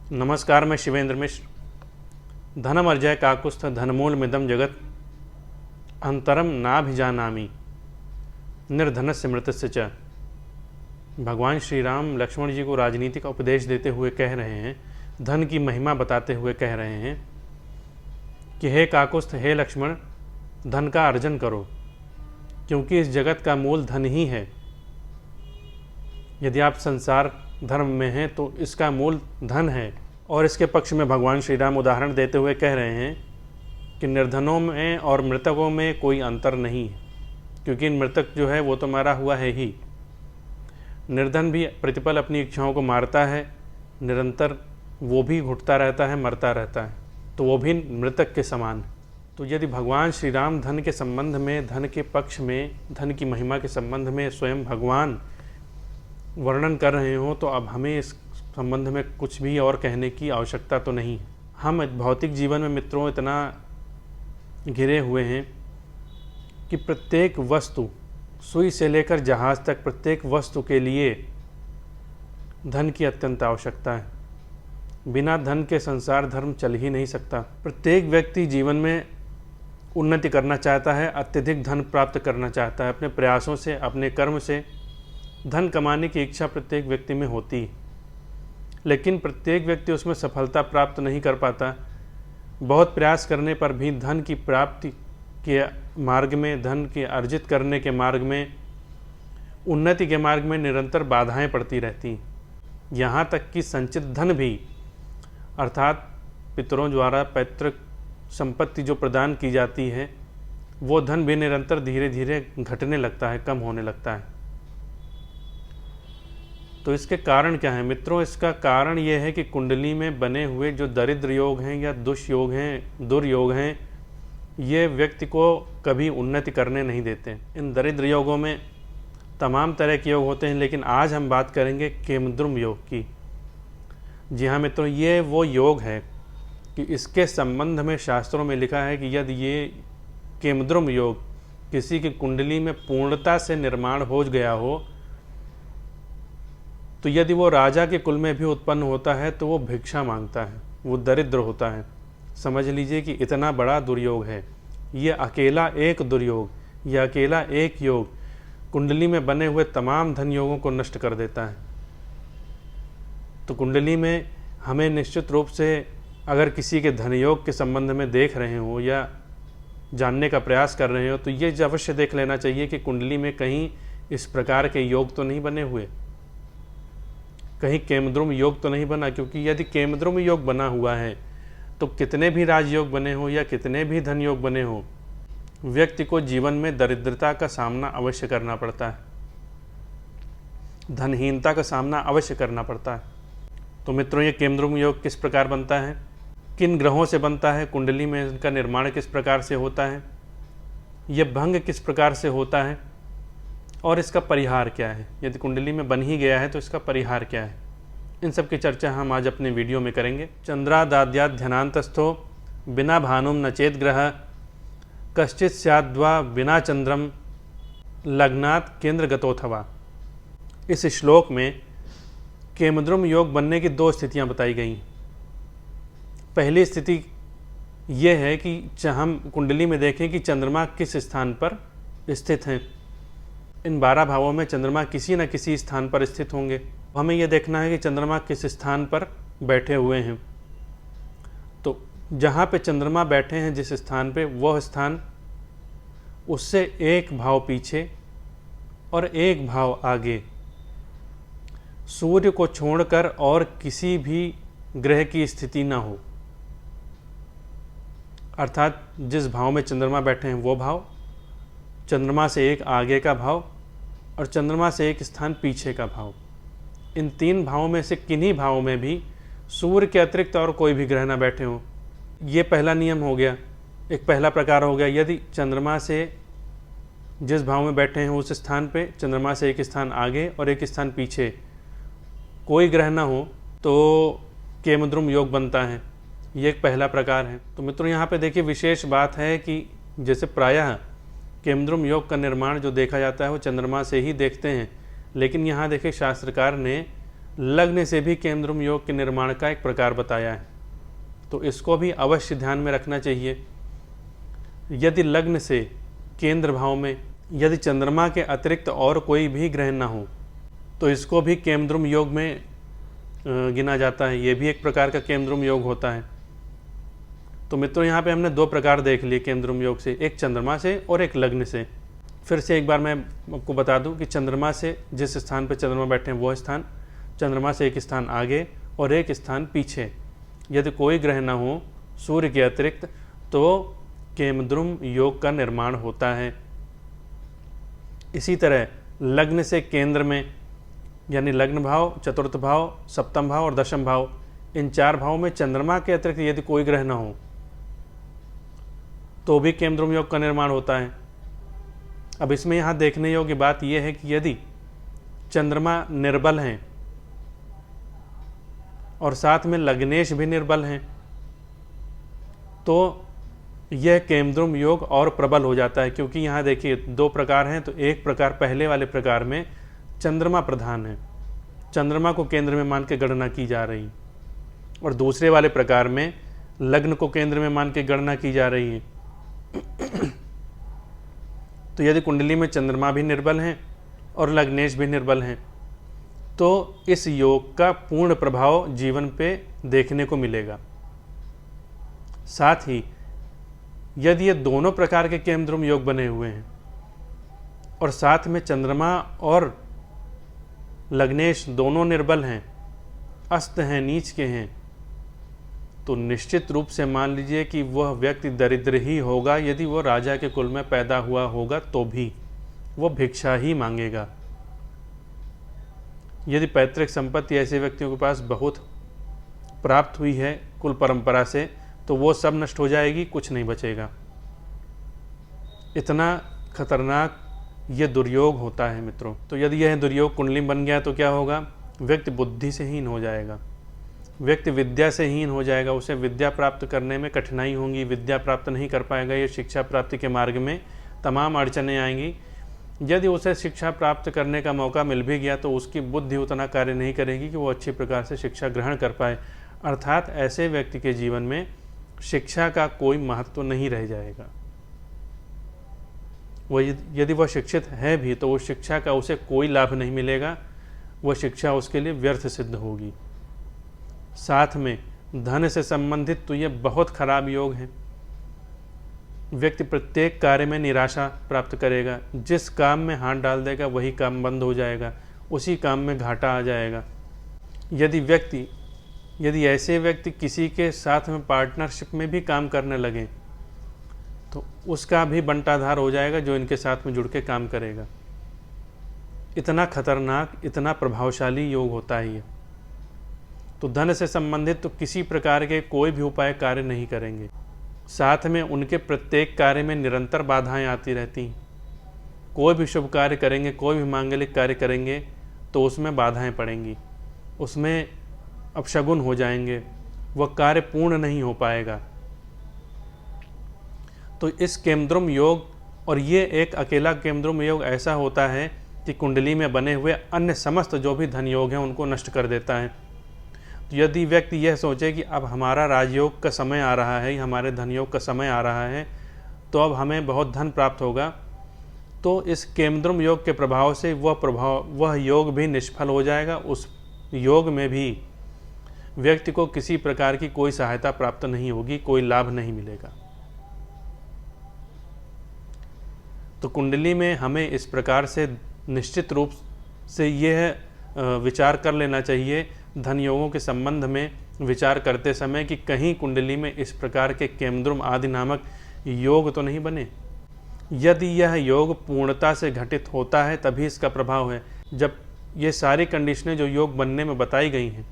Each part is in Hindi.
नमस्कार, मैं शिवेंद्र मिश्र। धनमर्जय काकुस्थ धनमूलमिदं जगत् अंतरम नाभिजानामि निर्धनस्य मृतस्य च। भगवान श्री राम लक्ष्मण जी को राजनीति का उपदेश देते हुए कह रहे हैं, धन की महिमा बताते हुए कह रहे हैं कि हे काकुस्थ, हे लक्ष्मण, धन का अर्जन करो, क्योंकि इस जगत का मूल धन ही है। यदि आप संसार धर्म में हैं तो इसका मूल धन है। और इसके पक्ष में भगवान श्री राम उदाहरण देते हुए कह रहे हैं कि निर्धनों में और मृतकों में कोई अंतर नहीं है, क्योंकि मृतक जो है वो तो मरा हुआ है ही। निर्धन भी प्रतिपल अपनी इच्छाओं को मारता है, निरंतर वो भी घुटता रहता है, मरता रहता है, तो वो भी मृतक के समान है। तो यदि भगवान श्री राम धन के संबंध में, धन के पक्ष में, धन की महिमा के संबंध में स्वयं भगवान वर्णन कर रहे हो, तो अब हमें इस संबंध में कुछ भी और कहने की आवश्यकता तो नहीं है। हम भौतिक जीवन में मित्रों इतना घिरे हुए हैं कि प्रत्येक वस्तु, सुई से लेकर जहाज तक, प्रत्येक वस्तु के लिए धन की अत्यंत आवश्यकता है। बिना धन के संसार धर्म चल ही नहीं सकता। प्रत्येक व्यक्ति जीवन में उन्नति करना चाहता है, अत्यधिक धन प्राप्त करना चाहता है। अपने प्रयासों से, अपने कर्म से धन कमाने की इच्छा प्रत्येक व्यक्ति में होती है, लेकिन प्रत्येक व्यक्ति उसमें सफलता प्राप्त नहीं कर पाता। बहुत प्रयास करने पर भी धन की प्राप्ति के मार्ग में, धन के अर्जित करने के मार्ग में, उन्नति के मार्ग में निरंतर बाधाएं पड़ती रहती हैं। यहाँ तक कि संचित धन भी, अर्थात पितरों द्वारा पैतृक संपत्ति जो प्रदान की जाती है, वो धन भी निरंतर धीरे धीरे घटने लगता है, कम होने लगता है। तो इसके कारण क्या है मित्रों? इसका कारण ये है कि कुंडली में बने हुए जो दरिद्र योग हैं या दुष्योग हैं, दुर्योग हैं, ये व्यक्ति को कभी उन्नति करने नहीं देते। इन दरिद्र योगों में तमाम तरह के योग होते हैं, लेकिन आज हम बात करेंगे केमद्रुम योग की। जी हाँ मित्रों, ये वो योग है कि इसके संबंध में शास्त्रों में लिखा है कि यदि ये केमद्रुम योग किसी की कुंडली में पूर्णता से निर्माण हो गया हो, तो यदि वो राजा के कुल में भी उत्पन्न होता है तो वो भिक्षा मांगता है, वो दरिद्र होता है। समझ लीजिए कि इतना बड़ा दुर्योग है ये। अकेला एक दुर्योग, यह अकेला एक योग कुंडली में बने हुए तमाम धन योगों को नष्ट कर देता है। तो कुंडली में हमें निश्चित रूप से, अगर किसी के धन योग के संबंध में देख रहे हो या जानने का प्रयास कर रहे हो, तो ये अवश्य देख लेना चाहिए कि कुंडली में कहीं इस प्रकार के योग तो नहीं बने हुए, कहीं केमद्रुम योग तो नहीं बना। क्योंकि यदि केमद्रुम योग बना हुआ है तो कितने भी राजयोग बने हो या कितने भी धन योग बने हो, व्यक्ति को जीवन में दरिद्रता का सामना अवश्य करना पड़ता है, धनहीनता का सामना अवश्य करना पड़ता है। तो मित्रों, ये केमद्रुम योग किस प्रकार बनता है, किन ग्रहों से बनता है, कुंडली में इनका निर्माण किस प्रकार से होता है, यह भंग किस प्रकार से होता है और इसका परिहार क्या है। यदि कुंडली में बन ही गया है तो इसका परिहार क्या है, इन सब की चर्चा हम आज अपने वीडियो में करेंगे। चंद्रादाद्यात् ध्यानांतस्थो बिना भानुम न चेत ग्रह कश्चित स्याद्वा बिना चंद्रम लग्नात् केंद्र गतोथवा। इस श्लोक में केमद्रुम योग बनने की दो स्थितियां बताई गई। पहली स्थिति यह है कि हम कुंडली में देखें कि चंद्रमा किस स्थान पर स्थित हैं। इन 12 भावों में चंद्रमा किसी न किसी स्थान पर स्थित होंगे। हमें यह देखना है कि चंद्रमा किस स्थान पर बैठे हुए हैं। तो जहाँ पे चंद्रमा बैठे हैं, जिस स्थान पे, वह स्थान उससे एक भाव पीछे और एक भाव आगे सूर्य को छोड़कर और किसी भी ग्रह की स्थिति न हो। अर्थात जिस भाव में चंद्रमा बैठे हैं वो भाव, चंद्रमा से एक आगे का भाव और चंद्रमा से एक स्थान पीछे का भाव। इन 3 भावों में से किन्हीं भावों में भी सूर्य के अतिरिक्त और कोई भी ग्रह न बैठे हों। ये पहला नियम हो गया, एक पहला प्रकार हो गया। यदि चंद्रमा से जिस भाव में बैठे हैं उस स्थान पे चंद्रमा से एक स्थान आगे और एक स्थान पीछे कोई ग्रह न हो तो केमद्रुम योग बनता है। ये एक पहला प्रकार है। तो मित्रों, यहाँ पे देखिए विशेष बात है कि जैसे प्रायः केमद्रुम योग का निर्माण जो देखा जाता है वो चंद्रमा से ही देखते हैं, लेकिन यहाँ देखिए शास्त्रकार ने लग्न से भी केंद्रुम योग के निर्माण का एक प्रकार बताया है, तो इसको भी अवश्य ध्यान में रखना चाहिए। यदि लग्न से केंद्र भाव में यदि चंद्रमा के अतिरिक्त और कोई भी ग्रह ना हो तो इसको भी केंद्रुम योग में गिना जाता है। ये भी एक प्रकार का केंद्रुम योग होता है। तो मित्रों, यहाँ पे हमने दो प्रकार देख लिए केंद्रुम योग से, एक चंद्रमा से और एक लग्न से। फिर से एक बार मैं आपको बता दूं कि चंद्रमा से जिस स्थान पर चंद्रमा बैठे हैं वो स्थान, चंद्रमा से एक स्थान आगे और एक स्थान पीछे यदि कोई ग्रह ना हो सूर्य के अतिरिक्त तो केंद्रुम योग का निर्माण होता है। इसी तरह लग्न से केंद्र में यानी लग्न भाव, चतुर्थ भाव, सप्तम भाव और दशम भाव, इन चार भावों में चंद्रमा के अतिरिक्त यदि कोई ग्रह न हो तो भी केंद्रुम योग का निर्माण होता है। अब इसमें यहाँ देखने योग्य बात यह है कि यदि चंद्रमा निर्बल हैं और साथ में लग्नेश भी निर्बल हैं तो यह केंद्रुम योग और प्रबल हो जाता है, क्योंकि यहाँ देखिए दो प्रकार हैं। तो एक प्रकार पहले वाले प्रकार में चंद्रमा प्रधान है, चंद्रमा को केंद्र में मान के गणना की जा रही, और दूसरे वाले प्रकार में लग्न को केंद्र में मान के गणना की जा रही है। तो यदि कुंडली में चंद्रमा भी निर्बल हैं और लग्नेश भी निर्बल हैं तो इस योग का पूर्ण प्रभाव जीवन पे देखने को मिलेगा। साथ ही यदि ये दोनों प्रकार के केंद्रुम योग बने हुए हैं और साथ में चंद्रमा और लग्नेश दोनों निर्बल हैं, अस्त हैं, नीच के हैं, तो निश्चित रूप से मान लीजिए कि वह व्यक्ति दरिद्र ही होगा। यदि वो राजा के कुल में पैदा हुआ होगा तो भी वो भिक्षा ही मांगेगा। यदि पैतृक संपत्ति ऐसे व्यक्तियों के पास बहुत प्राप्त हुई है कुल परंपरा से तो वो सब नष्ट हो जाएगी, कुछ नहीं बचेगा। इतना खतरनाक ये दुर्योग होता है मित्रों। तो यदि यह दुर्योग कुंडली बन गया तो क्या होगा? व्यक्ति बुद्धि से हीन हो जाएगा, व्यक्ति विद्या से हीन हो जाएगा, उसे विद्या प्राप्त करने में कठिनाई होंगी, विद्या प्राप्त नहीं कर पाएगा। ये शिक्षा प्राप्ति के मार्ग में तमाम अड़चनें आएंगी। यदि उसे शिक्षा प्राप्त करने का मौका मिल भी गया तो उसकी बुद्धि उतना कार्य नहीं करेगी कि वो अच्छी प्रकार से शिक्षा ग्रहण कर पाए। अर्थात ऐसे व्यक्ति के जीवन में शिक्षा का कोई महत्व नहीं रह जाएगा। यदि वह शिक्षित है भी तो उस शिक्षा का उसे कोई लाभ नहीं मिलेगा, वह शिक्षा उसके लिए व्यर्थ सिद्ध होगी। साथ में धन से संबंधित तो ये बहुत खराब योग है। व्यक्ति प्रत्येक कार्य में निराशा प्राप्त करेगा, जिस काम में हाथ डाल देगा वही काम बंद हो जाएगा, उसी काम में घाटा आ जाएगा। यदि ऐसे व्यक्ति किसी के साथ में पार्टनरशिप में भी काम करने लगें तो उसका भी बंटाधार हो जाएगा जो इनके साथ में जुड़ के काम करेगा। इतना खतरनाक, इतना प्रभावशाली योग होता है ये। तो धन से संबंधित तो किसी प्रकार के कोई भी उपाय कार्य नहीं करेंगे। साथ में उनके प्रत्येक कार्य में निरंतर बाधाएं आती रहती हैं। कोई भी शुभ कार्य करेंगे, कोई भी मांगलिक कार्य करेंगे तो उसमें बाधाएं पड़ेंगी, उसमें अपशगुन हो जाएंगे, वह कार्य पूर्ण नहीं हो पाएगा। तो इस केंद्रुम योग, और ये एक अकेला केंद्रुम योग ऐसा होता है कि कुंडली में बने हुए अन्य समस्त जो भी धन योग हैं उनको नष्ट कर देता है। तो यदि व्यक्ति यह सोचे कि अब हमारा राजयोग का समय आ रहा है, हमारे धन योग का समय आ रहा है, तो अब हमें बहुत धन प्राप्त होगा, तो इस केंद्रुम योग के प्रभाव से वह योग भी निष्फल हो जाएगा। उस योग में भी व्यक्ति को किसी प्रकार की कोई सहायता प्राप्त नहीं होगी, कोई लाभ नहीं मिलेगा। तो कुंडली में हमें इस प्रकार से निश्चित रूप से यह विचार कर लेना चाहिए धन योगों के संबंध में विचार करते समय कि कहीं कुंडली में इस प्रकार के केंद्रुम आदि नामक योग तो नहीं बने। यदि यह योग पूर्णता से घटित होता है तभी इसका प्रभाव है। जब ये सारी कंडीशनें जो योग बनने में बताई गई हैं,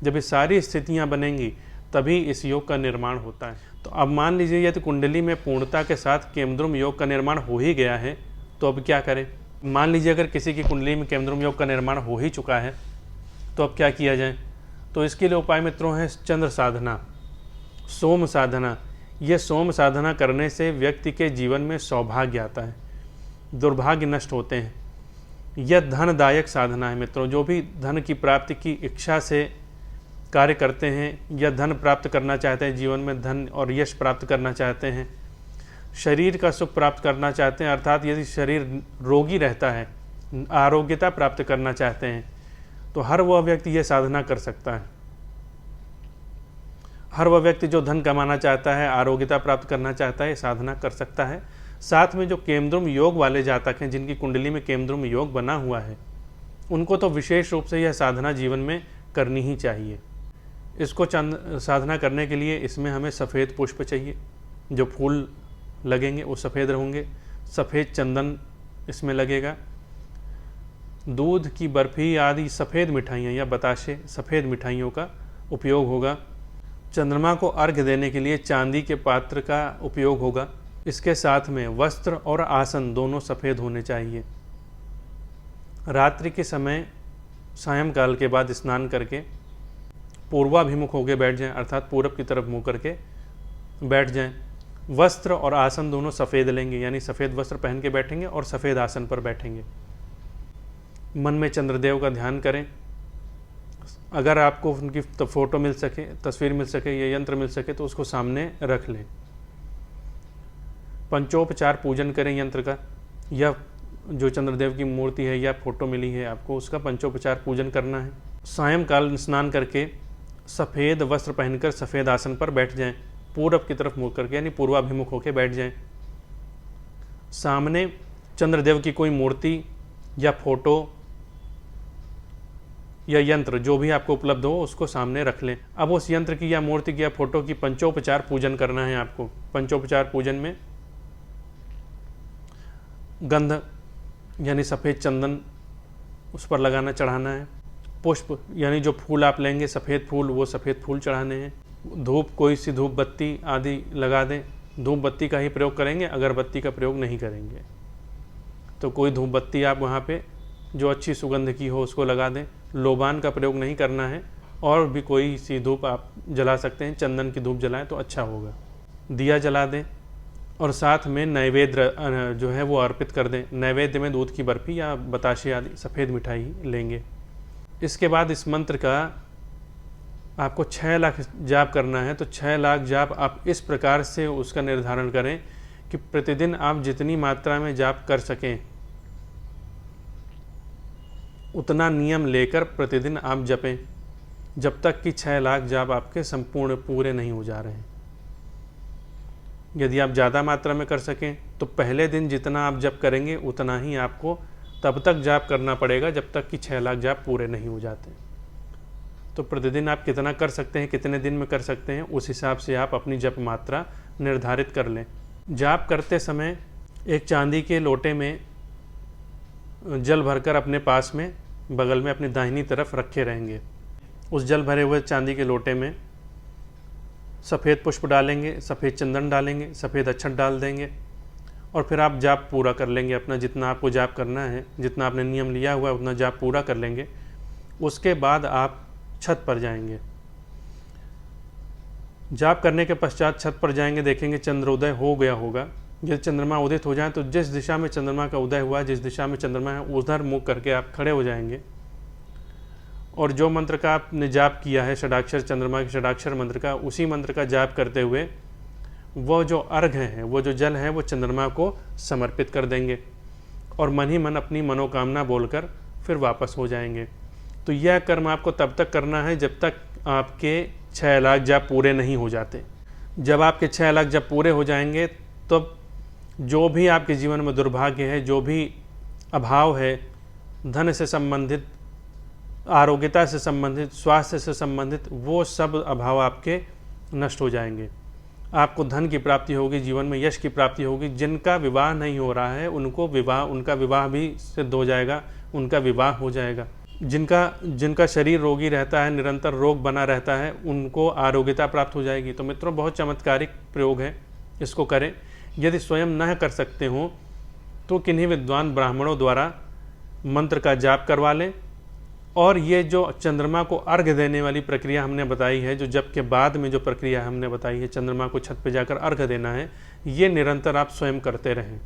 जब ये सारी स्थितियां बनेंगी तभी इस योग का निर्माण होता है। तो अब मान लीजिए यदि कुंडली में पूर्णता के साथ केंद्रुम योग का निर्माण हो ही गया है तो अब क्या करें? मान लीजिए अगर किसी की कुंडली में केंद्रुम योग का निर्माण हो ही चुका है तो अब क्या किया जाए? तो इसके लिए उपाय मित्रों है चंद्र साधना, सोम साधना। ये सोम साधना करने से व्यक्ति के जीवन में सौभाग्य आता है, दुर्भाग्य नष्ट होते हैं। यह धनदायक साधना है मित्रों। जो भी धन की प्राप्ति की इच्छा से कार्य करते हैं या धन प्राप्त करना चाहते हैं, जीवन में धन और यश प्राप्त करना चाहते हैं, शरीर का सुख प्राप्त करना चाहते हैं, अर्थात यदि शरीर रोगी रहता है, आरोग्यता प्राप्त करना चाहते हैं, तो हर वह व्यक्ति यह साधना कर सकता है। हर वह व्यक्ति जो धन कमाना चाहता है, आरोग्यता प्राप्त करना चाहता है, साधना कर सकता है। साथ में जो केमद्रुम योग वाले जातक हैं, जिनकी कुंडली में केमद्रुम योग बना हुआ है, उनको तो विशेष रूप से यह साधना जीवन में करनी ही चाहिए। इसको साधना करने के लिए इसमें हमें सफ़ेद पुष्प चाहिए, जो फूल लगेंगे वो सफ़ेद होंगे, सफ़ेद चंदन इसमें लगेगा, दूध की बर्फ़ी आदि सफ़ेद मिठाइयाँ या बताशे सफ़ेद मिठाइयों का उपयोग होगा। चंद्रमा को अर्घ्य देने के लिए चांदी के पात्र का उपयोग होगा। इसके साथ में वस्त्र और आसन दोनों सफ़ेद होने चाहिए। रात्रि के समय सायंकाल के बाद स्नान करके पूर्वाभिमुख होकर बैठ जाएं, अर्थात पूरब की तरफ मुँह करके बैठ जाएं। वस्त्र और आसन दोनों सफ़ेद लेंगे, यानी सफ़ेद वस्त्र पहन के बैठेंगे और सफ़ेद आसन पर बैठेंगे। मन में चंद्रदेव का ध्यान करें। अगर आपको उनकी फ़ोटो मिल सके, तस्वीर मिल सके या यंत्र मिल सके तो उसको सामने रख लें। पंचोपचार पूजन करें यंत्र का, या जो चंद्रदेव की मूर्ति है या फ़ोटो मिली है आपको, उसका पंचोपचार पूजन करना है। सायंकाल स्नान करके सफ़ेद वस्त्र पहनकर सफ़ेद आसन पर बैठ जाएं, पूरब की तरफ मुँह करके, यानी पूर्वाभिमुख होकर बैठ जाएं। सामने चंद्रदेव की कोई मूर्ति या फोटो या यंत्र जो भी आपको उपलब्ध हो उसको सामने रख लें। अब उस यंत्र की या मूर्ति की या फोटो की पंचोपचार पूजन करना है आपको। पंचोपचार पूजन में गंध यानी सफ़ेद चंदन उस पर लगाना, चढ़ाना है। पुष्प यानी जो फूल आप लेंगे सफ़ेद फूल, वो सफ़ेद फूल चढ़ाने हैं। धूप, कोई सी धूप बत्ती आदि लगा दें। धूप बत्ती का ही प्रयोग करेंगे, अगरबत्ती का प्रयोग नहीं करेंगे। तो कोई धूप बत्ती आप वहाँ पे जो अच्छी सुगंध की हो उसको लगा दें। लोबान का प्रयोग नहीं करना है, और भी कोई सी धूप आप जला सकते हैं। चंदन की धूप जलाएं तो अच्छा होगा। दिया जला दें और साथ में नैवेद्य जो है वो अर्पित कर दें। नैवेद्य में दूध की बर्फ़ी या बताशे आदि सफ़ेद मिठाई लेंगे। इसके बाद इस मंत्र का आपको 6 लाख जाप करना है। तो 6 लाख जाप आप इस प्रकार से उसका निर्धारण करें कि प्रतिदिन आप जितनी मात्रा में जाप कर सकें उतना नियम लेकर प्रतिदिन आप जपें, जब तक कि 6 लाख जाप आपके संपूर्ण पूरे नहीं हो जा रहे हैं। यदि आप ज़्यादा मात्रा में कर सकें तो पहले दिन जितना आप जप करेंगे उतना ही आपको तब तक जाप करना पड़ेगा जब तक कि 6 लाख जाप पूरे नहीं हो जाते। तो प्रतिदिन आप कितना कर सकते हैं, कितने दिन में कर सकते हैं, उस हिसाब से आप अपनी जप मात्रा निर्धारित कर लें। जाप करते समय एक चांदी के लोटे में जल भरकर अपने पास में बगल में अपनी दाहिनी तरफ रखे रहेंगे। उस जल भरे हुए चांदी के लोटे में सफ़ेद पुष्प डालेंगे, सफ़ेद चंदन डालेंगे, सफ़ेद अक्षत डाल देंगे और फिर आप जाप पूरा कर लेंगे। अपना जितना आपको जाप करना है, जितना आपने नियम लिया हुआ है उतना जाप पूरा कर लेंगे। उसके बाद आप छत पर जाएंगे। जाप करने के पश्चात छत पर जाएंगे, देखेंगे चंद्रोदय हो गया होगा। यदि चंद्रमा उदित हो जाए तो जिस दिशा में चंद्रमा का उदय हुआ, जिस दिशा में चंद्रमा है उधर मुख करके आप खड़े हो जाएंगे और जो मंत्र का आपने जाप किया है, षडाक्षर चंद्रमा के षडाक्षर मंत्र का, उसी मंत्र का जाप करते हुए वो जो अर्घ्य है, वो जो जल है, वो चंद्रमा को समर्पित कर देंगे और मन ही मन अपनी मनोकामना बोलकर फिर वापस हो जाएंगे। तो यह कर्म आपको तब तक करना है जब तक आपके 6 लाख जाप पूरे नहीं हो जाते। जब आपके 6 लाख जाप पूरे हो जाएंगे तब जो भी आपके जीवन में दुर्भाग्य है, जो भी अभाव है, धन से संबंधित, आरोग्यता से संबंधित, स्वास्थ्य से संबंधित, वो सब अभाव आपके नष्ट हो जाएंगे। आपको धन की प्राप्ति होगी, जीवन में यश की प्राप्ति होगी। जिनका विवाह नहीं हो रहा है उनका विवाह भी सिद्ध हो जाएगा, उनका विवाह हो जाएगा। जिनका शरीर रोगी रहता है, निरंतर रोग बना रहता है, उनको आरोग्यता प्राप्त हो जाएगी। तो मित्रों, बहुत चमत्कारिक प्रयोग है, इसको करें। यदि स्वयं न कर सकते हो तो किन्हीं विद्वान ब्राह्मणों द्वारा मंत्र का जाप करवा लें। और ये जो चंद्रमा को अर्घ्य देने वाली प्रक्रिया हमने बताई है, जो जप के बाद में जो प्रक्रिया हमने बताई है, चंद्रमा को छत पे जाकर अर्घ्य देना है, ये निरंतर आप स्वयं करते रहें।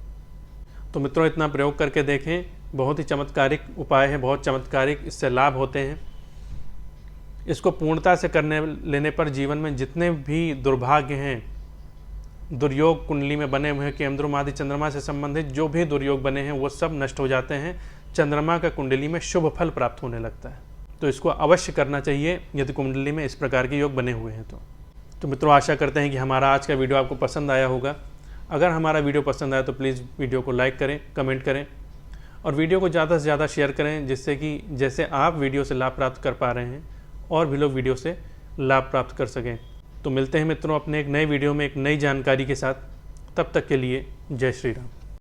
तो मित्रों, इतना प्रयोग करके देखें, बहुत ही चमत्कारिक उपाय है, बहुत चमत्कारिक इससे लाभ होते हैं। इसको पूर्णता से करने लेने पर जीवन में जितने भी दुर्भाग्य हैं, दुर्योग कुंडली में बने हुए हैं, केमद्रुम आदि चंद्रमा से संबंधित जो भी दुर्योग बने हैं वो सब नष्ट हो जाते हैं। चंद्रमा का कुंडली में शुभ फल प्राप्त होने लगता है। तो इसको अवश्य करना चाहिए यदि कुंडली में इस प्रकार के योग बने हुए हैं तो मित्रों, आशा करते हैं कि हमारा आज का वीडियो आपको पसंद आया होगा। अगर हमारा वीडियो पसंद आया तो प्लीज़ वीडियो को लाइक करें, कमेंट करें और वीडियो को ज़्यादा से ज़्यादा शेयर करें, जिससे कि जैसे आप वीडियो से लाभ प्राप्त कर पा रहे हैं और भी लोग वीडियो से लाभ प्राप्त कर सकें। तो मिलते हैं मित्रों अपने एक नए वीडियो में एक नई जानकारी के साथ। तब तक के लिए जय श्री राम।